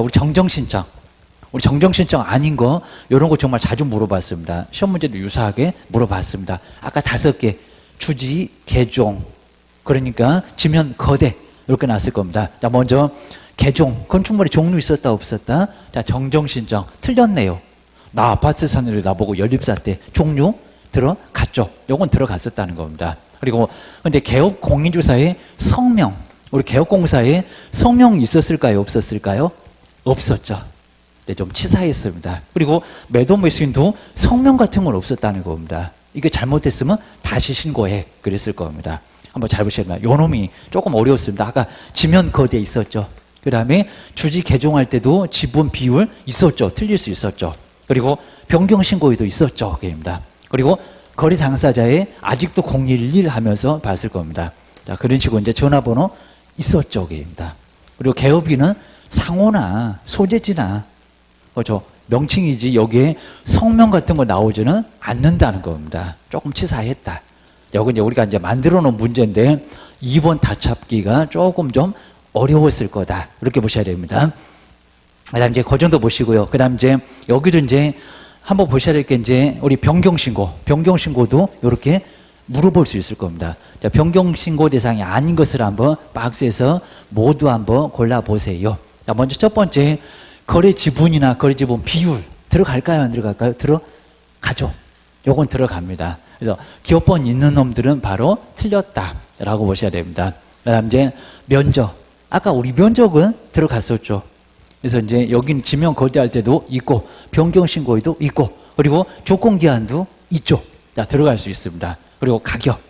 우리 정정신청. 우리 정정신청 아닌 거, 이런 거 정말 자주 물어봤습니다. 시험 문제도 유사하게 물어봤습니다. 아까 5개. 주지, 개종. 그러니까 지면, 거대. 이렇게 나왔을 겁니다. 자, 먼저, 개종. 건축물에 종류 있었다, 없었다? 자, 정정신청. 틀렸네요. 나 아파트 사는데 나보고 연립사 때 종류 들어갔죠. 요건 들어갔었다는 겁니다. 그리고, 근데 개업 공인주사에 성명. 우리 개업공사에 성명이 있었을까요? 없었을까요? 없었죠. 네, 좀 치사했습니다. 그리고 매도 매수인도 성명 같은 건 없었다는 겁니다. 이게 잘못됐으면 다시 신고해. 그랬을 겁니다. 한번 잘 보시면 요 놈이 조금 어려웠습니다. 아까 지면 거대에 있었죠. 그 다음에 주지 개종할 때도 지분 비율 있었죠. 틀릴 수 있었죠. 그리고 변경 신고에도 있었죠. 그입니다. 그리고 거래 당사자의 아직도 011 하면서 봤을 겁니다. 자, 그런 식으로 이제 전화번호 있었죠. 그입니다. 그리고 개업인은 상호나 소재지나 그렇죠. 명칭이지 여기에 성명 같은 거 나오지는 않는다는 겁니다. 조금 치사했다. 여기 이제 우리가 이제 만들어 놓은 문제인데 2번 다 찾기가 조금 좀 어려웠을 거다. 이렇게 보셔야 됩니다. 그 다음 이제 그 정도 보시고요. 그 다음 이제 여기도 이제 한번 보셔야 될 게 이제 우리 변경신고. 변경신고도 이렇게 물어볼 수 있을 겁니다. 자, 변경신고 대상이 아닌 것을 한번 박스에서 모두 한번 골라보세요. 자, 먼저 첫 번째, 거래 지분이나 거래 지분 비율 들어갈까요? 안 들어갈까요? 들어가죠. 요건 들어갑니다. 그래서 기업번 있는 놈들은 바로 틀렸다라고 보셔야 됩니다. 그 다음 이제 면적. 아까 우리 면적은 들어갔었죠. 그래서 이제 여기는 지명 거대할 때도 있고, 변경신고에도 있고, 그리고 조건기한도 있죠. 자, 들어갈 수 있습니다. 그리고 가격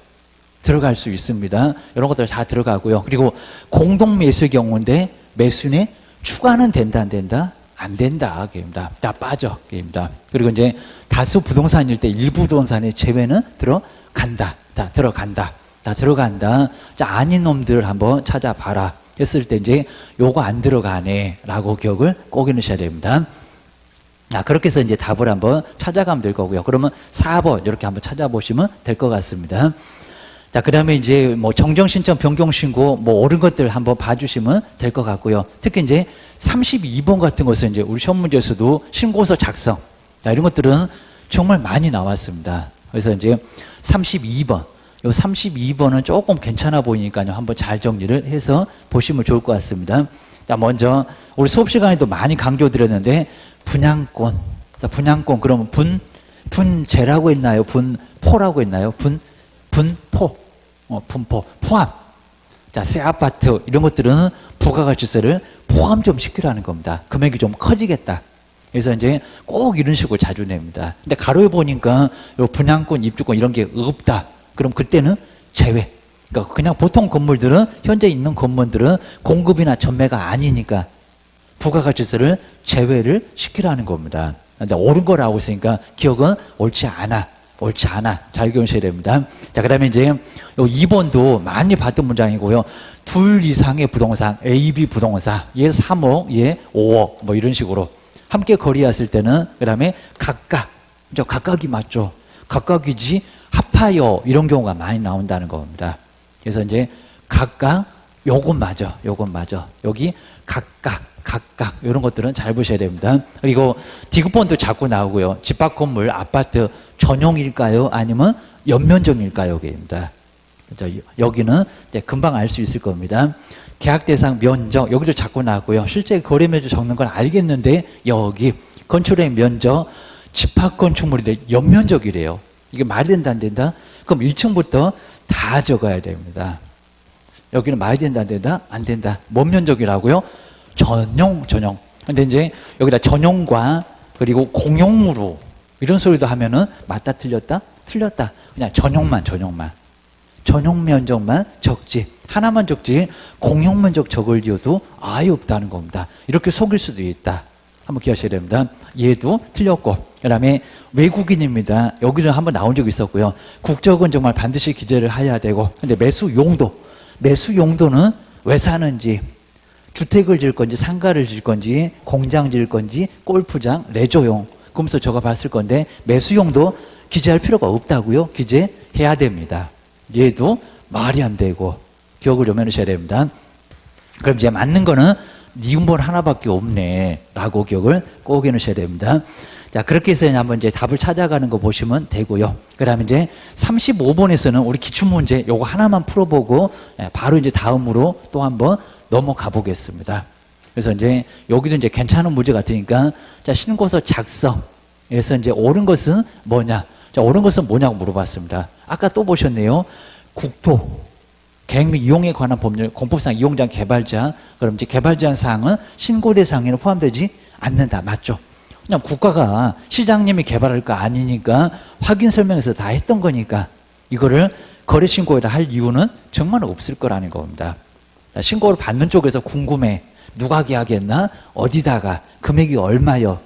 들어갈 수 있습니다. 이런 것들 다 들어가고요. 그리고 공동매수의 경우인데 매수인의 추가는 된다, 안 된다? 안 된다. 게임다. 다 빠져. 게임다. 그리고 이제 다수 부동산일 때 일부 부동산의 제외는 들어간다. 다 들어간다. 다 들어간다. 자, 아닌 놈들을 한번 찾아봐라. 했을 때 이제 요거 안 들어가네. 라고 기억을 꼭 해놓으셔야 됩니다. 자, 그렇게 해서 이제 답을 한번 찾아가면 될 거고요. 그러면 4번 이렇게 한번 찾아보시면 될 것 같습니다. 자, 그 다음에 이제 뭐 정정신청, 변경신고 뭐 옳은 것들 한번 봐주시면 될 것 같고요. 특히 이제 32번 같은 것은 이제 우리 시험 문제에서도 신고서 작성. 자, 이런 것들은 정말 많이 나왔습니다. 그래서 이제 32번. 요 32번은 조금 괜찮아 보이니까요. 한번 잘 정리를 해서 보시면 좋을 것 같습니다. 자, 먼저 우리 수업 시간에도 많이 강조드렸는데 분양권. 자, 분양권 그러면 분재라고 했나요? 분포라고 했나요? 분포. 분포. 포함. 자, 새 아파트 이런 것들은 부가가치세를 포함 좀 시키라는 겁니다. 금액이 좀 커지겠다. 그래서 이제 꼭 이런 식으로 자주 냅니다. 근데 가로에 보니까 요 분양권, 입주권 이런 게 없다. 그럼 그때는 제외. 그러니까 그냥 보통 건물들은 현재 있는 건물들은 공급이나 전매가 아니니까 부가가치세를 제외를 시키라는 겁니다. 근데 옳은 거 나오고 있으니까 기억은 옳지 않아. 옳지 않아. 잘 기억하셔야 됩니다. 자, 그 다음에 이제 요 2번도 많이 봤던 문장이고요. 둘 이상의 부동산, A, B 부동산, 얘 3억, 얘 5억, 뭐 이런 식으로 함께 거래했을 때는 그 다음에 각각, 각각이 맞죠. 각각이지 합하여 이런 경우가 많이 나온다는 겁니다. 그래서 이제 각각 요건 맞아. 요건 맞아. 여기 각각 이런 것들은 잘 보셔야 됩니다. 그리고 디귿번도 자꾸 나오고요. 집합 건물, 아파트 전용일까요? 아니면 연면적일까요? 입니다. 여기는 이제 금방 알 수 있을 겁니다. 계약 대상 면적 여기도 자꾸 나오고요. 실제 거래 면적 적는 건 알겠는데 여기 건축의 면적 집합 건축물인데 연면적이래요. 이게 말이 된다 안 된다? 그럼 1층부터 다 적어야 됩니다. 여기는 말이 된다 안 된다? 안 된다. 뭔 면적이라고요? 전용. 근데 이제 여기다 전용과 그리고 공용으로 이런 소리도 하면은 맞다 틀렸다? 틀렸다. 그냥 전용 면적만 적지. 하나만 적지 공용 면적 적을 이유도 아예 없다는 겁니다. 이렇게 속일 수도 있다. 한번 기억하셔야 됩니다. 얘도 틀렸고 그 다음에 외국인입니다. 여기는 한번 나온 적이 있었고요. 국적은 정말 반드시 기재를 해야 되고 근데 매수 용도는 왜 사는지 주택을 지을 건지 상가를 지을 건지 공장 지을 건지 골프장 레저용 그러면서 저가 봤을 건데 매수용도 기재할 필요가 없다고요. 기재해야 됩니다. 얘도 말이 안 되고 기억을 좀 해놓으셔야 됩니다. 그럼 이제 맞는 거는 니은본 하나밖에 없네 라고 기억을 꼭 해놓으셔야 됩니다. 자, 그렇게 해서 한번 이제 답을 찾아가는 거 보시면 되고요. 그 다음에 이제 35번에서는 우리 기출문제 요거 하나만 풀어보고 바로 이제 다음으로 또 한번 넘어가 보겠습니다. 그래서 이제 여기도 이제 괜찮은 문제 같으니까 자, 신고서 작성에서 이제 옳은 것은 뭐냐? 자, 옳은 것은 뭐냐고 물어봤습니다. 아까 또 보셨네요. 국토, 계획 이용에 관한 법률, 공법상 이용자 개발자, 그럼 이제 개발자 사항은 신고 대상에는 포함되지 않는다. 맞죠? 그냥 국가가 시장님이 개발할 거 아니니까 확인 설명에서 다 했던 거니까 이거를 거래 신고에다 할 이유는 정말 없을 거라는 겁니다. 신고를 받는 쪽에서 궁금해. 누가 계약했나? 어디다가? 금액이 얼마요?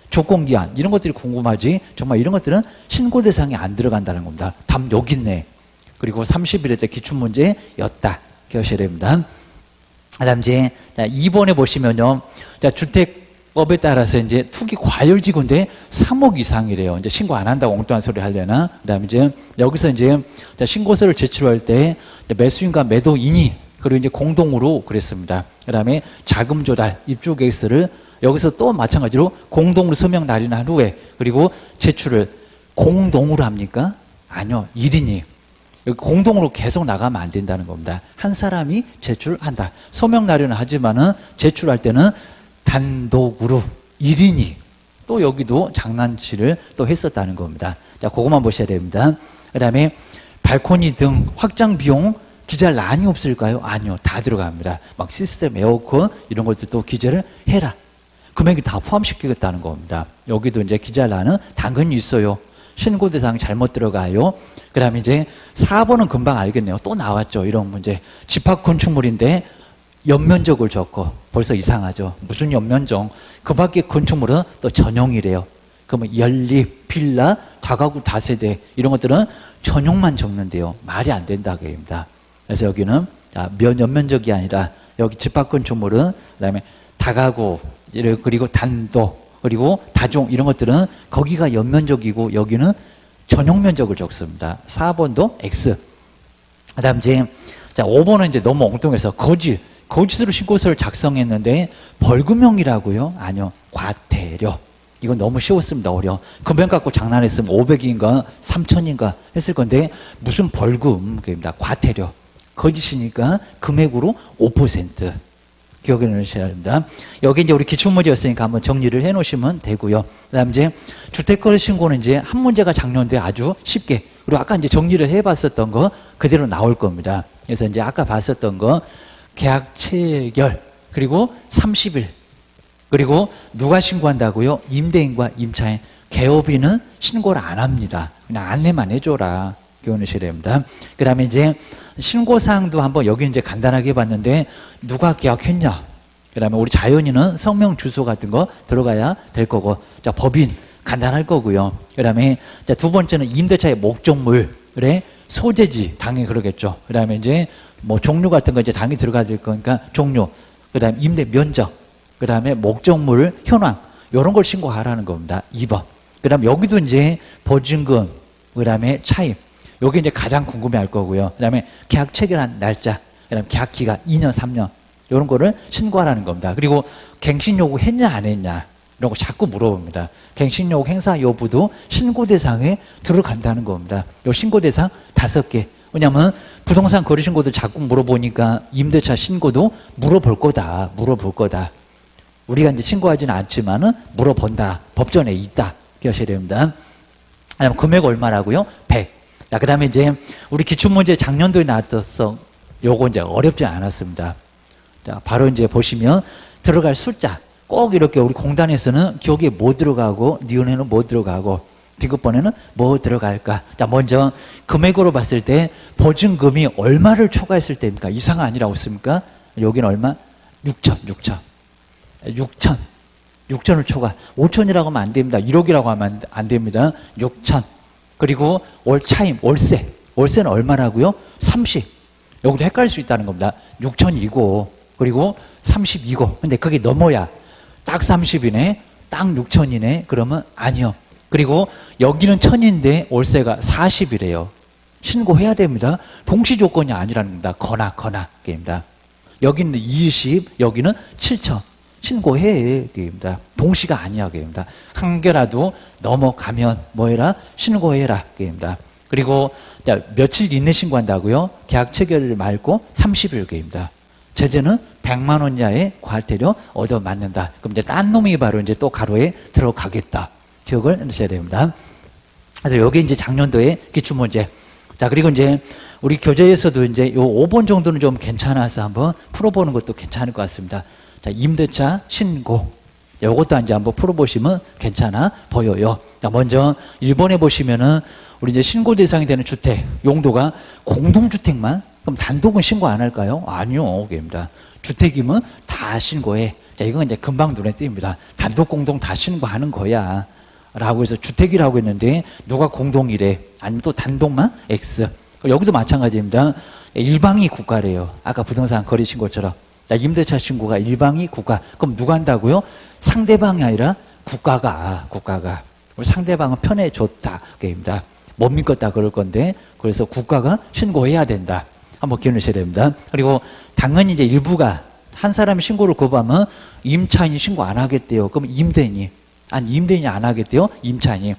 조건기한 이런 것들이 궁금하지 정말 이런 것들은 신고 대상에 안 들어간다는 겁니다. 답 여기 있네. 그리고 30일에 때 기출문제였다. 기억하셔야 됩니다. 그 다음 이제 2번에 보시면요. 자, 주택법에 따라서 이제 투기 과열지구인데 3억 이상이래요. 이제 신고 안 한다고 엉뚱한 소리 하려나? 그 다음에 이제 여기서 이제 신고서를 제출할 때 매수인과 매도인이 그리고 이제 공동으로 그랬습니다. 그 다음에 자금 조달, 입주 계획서를 여기서 또 마찬가지로 공동으로 서명 날인한 후에 그리고 제출을 공동으로 합니까? 아니요. 1인이. 여기 공동으로 계속 나가면 안 된다는 겁니다. 한 사람이 제출한다. 서명 날인은 하지만은 제출할 때는 단독으로 1인이 또 여기도 장난치를 또 했었다는 겁니다. 자, 그것만 보셔야 됩니다. 그 다음에 발코니 등 확장 비용 기재할 란이 없을까요? 아니요. 다 들어갑니다. 막 시스템, 에어컨 이런 것들도 기재를 해라. 금액이 다 포함시키겠다는 겁니다. 여기도 이제 기재할 란은 당연히 있어요. 신고 대상 잘못 들어가요. 그 다음에 이제 4번은 금방 알겠네요. 또 나왔죠. 이런 문제. 집합 건축물인데 연면적을 적고 벌써 이상하죠. 무슨 연면적? 그 밖에 건축물은 또 전용이래요. 그러면 연립, 빌라, 다가구 다세대 이런 것들은 전용만 적는데요. 말이 안 된다 그입니다. 그래서 여기는 연면적이 아니라 여기 집합 건축물은 그다음에 다가구 그리고 단독 그리고 다중 이런 것들은 거기가 연면적이고 여기는 전용 면적을 적습니다. 4번도 X. 그다음 이제 5번은 이제 너무 엉뚱해서 거짓으로 신고서를 작성했는데 벌금형이라고요? 아니요. 과태료. 이건 너무 쉬웠습니다. 어려워. 금액 갖고 장난했으면 500인가 3,000인가 했을 건데 무슨 벌금입니다. 과태료. 거짓이니까 금액으로 5%. 기억해 놓으셔야 합니다. 여기 이제 우리 기출문제였으니까 한번 정리를 해 놓으시면 되고요. 그 다음 이제 주택거래 신고는 이제 한 문제가 작년도에 아주 쉽게, 그리고 아까 이제 정리를 해 봤었던 거 그대로 나올 겁니다. 그래서 이제 아까 봤었던 거 계약 체결, 그리고 30일, 그리고 누가 신고한다고요? 임대인과 임차인. 개업인은 신고를 안 합니다. 그냥 안내만 해줘라. 기억해 놓으셔야 됩니다. 그 다음에 이제 신고사항도 한번 여기 이제 간단하게 해봤는데 누가 계약했냐, 그 다음에 우리 자연인은 성명 주소 같은 거 들어가야 될 거고, 자, 법인 간단할 거고요. 그 다음에 두 번째는 임대차의 목적물의 소재지 당연히 그러겠죠. 그 다음에 이제 뭐 종류 같은 거 이제 당연히 들어가야 될 거니까 종류, 그 다음에 임대 면적, 그 다음에 목적물 현황 이런 걸 신고하라는 겁니다. 2번. 그 다음에 여기도 이제 보증금, 그 다음에 차입, 여기 이제 가장 궁금해 할 거고요. 그 다음에 계약 체결한 날짜, 그 다음에 계약 기간 2년, 3년, 이런 거를 신고하라는 겁니다. 그리고 갱신 요구 했냐, 안 했냐, 이런 거 자꾸 물어봅니다. 갱신 요구 행사 여부도 신고 대상에 들어간다는 겁니다. 요 신고 대상 5개. 왜냐면 부동산 거래 신고들 자꾸 물어보니까 임대차 신고도 물어볼 거다. 우리가 이제 신고하지는 않지만은 물어본다. 법전에 있다. 기억하셔야 됩니다. 그다음 금액 얼마라고요? 100. 자, 그 다음에 이제 우리 기출문제 작년도에 나왔었어. 요거 이제 어렵지 않았습니다. 자, 바로 이제 보시면 들어갈 숫자. 꼭 이렇게 우리 공단에서는 기억에 뭐 들어가고, 니은에는 뭐 들어가고, 비급번에는 뭐 들어갈까. 자, 먼저 금액으로 봤을 때 보증금이 얼마를 초과했을 때입니까? 이상 아니라고 했습니까? 여기는 얼마? 6천을 초과. 5천이라고 하면 안 됩니다. 1억이라고 하면 안 됩니다. 6천. 그리고 월 차임, 월세는 얼마라고요? 30. 여기도 헷갈릴 수 있다는 겁니다. 6천이고 그리고 30이고, 근데 그게 넘어야 딱 30이네, 딱 6천이네, 그러면 아니요. 그리고 여기는 1000인데 월세가 40이래요. 신고해야 됩니다. 동시 조건이 아니라는 겁니다. 거나 게입니다. 여기는 20, 여기는 7천. 신고해. 그입니다. 동시가 아니야. 그입니다. 한 개라도 넘어가면 뭐해라? 신고해라. 그입니다. 그리고 자, 며칠 이내 신고한다고요? 계약 체결 말고 30일 그입니다. 제재는 100만 원 이하의 과태료 얻어맞는다. 그럼 이제 딴 놈이 바로 이제 또 가로에 들어가겠다. 기억을 해주셔야 됩니다. 그래서 여기 이제 작년도에 기출문제. 자, 그리고 이제 우리 교재에서도 이제 요 5번 정도는 좀 괜찮아서 한번 풀어보는 것도 괜찮을 것 같습니다. 자, 임대차 신고. 요것도 이제 한번 풀어보시면 괜찮아 보여요. 자, 먼저 1번에 보시면은 우리 이제 신고 대상이 되는 주택 용도가 공동주택만? 그럼 단독은 신고 안 할까요? 아니요. 그입니다. 주택이면 다 신고해. 자, 이건 이제 금방 눈에 띕니다. 단독 공동 다 신고하는 거야. 라고 해서 주택이라고 했는데 누가 공동이래. 아니면 또 단독만 X. 여기도 마찬가지입니다. 일방이 국가래요. 아까 부동산 거래 신고처럼. 자, 임대차 신고가 일방이 국가. 그럼 누가 한다고요? 상대방이 아니라 국가가. 우리 상대방은 편해줬다. 그입니다. 못 믿겠다 그럴 건데 그래서 국가가 신고해야 된다. 한번 기억하셔야 됩니다. 그리고 당연히 이제 일부가 한 사람이 신고를 거부하면 임차인이 신고 안 하겠대요. 그럼 임대인이 안 하겠대요. 임차인이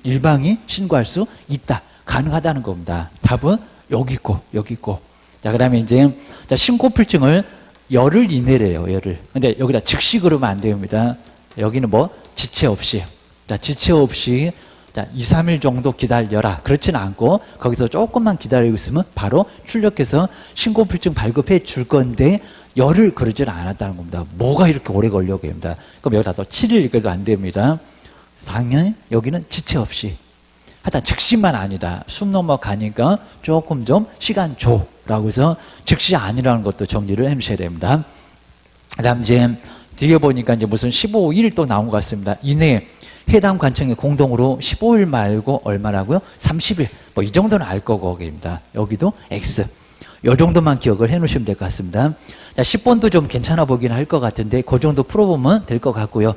일방이 신고할 수 있다. 가능하다는 겁니다. 답은 여기 있고. 자, 그다음에 이제 자, 신고필증을 열흘 이내래요. 열흘. 근데 여기다 즉시 그러면 안 됩니다. 여기는 뭐 지체 없이. 자, 지체 없이 자, 2, 3일 정도 기다려라. 그렇지는 않고 거기서 조금만 기다리고 있으면 바로 출력해서 신고필증 발급해 줄 건데 열흘 그러지는 않았다는 겁니다. 뭐가 이렇게 오래 걸려 그럽니다. 그럼 여기다 또 7일 이래도 안 됩니다. 당연히 여기는 지체 없이. 하여튼 즉시만 아니다. 숨 넘어가니까 조금 좀 시간 줘라고 해서 즉시 아니라는 것도 정리를 해주셔야 됩니다. 그 다음 이제 뒤에 보니까 이제 무슨 15일 또 나온 것 같습니다. 이내에 해당 관청에 공동으로 15일 말고 얼마라고요? 30일. 뭐 이 정도는 알 거고, 거기입니다. 여기도 X. 요 정도만 기억을 해 놓으시면 될 것 같습니다. 자, 10번도 좀 괜찮아 보긴 할 것 같은데, 그 정도 풀어보면 될 것 같고요.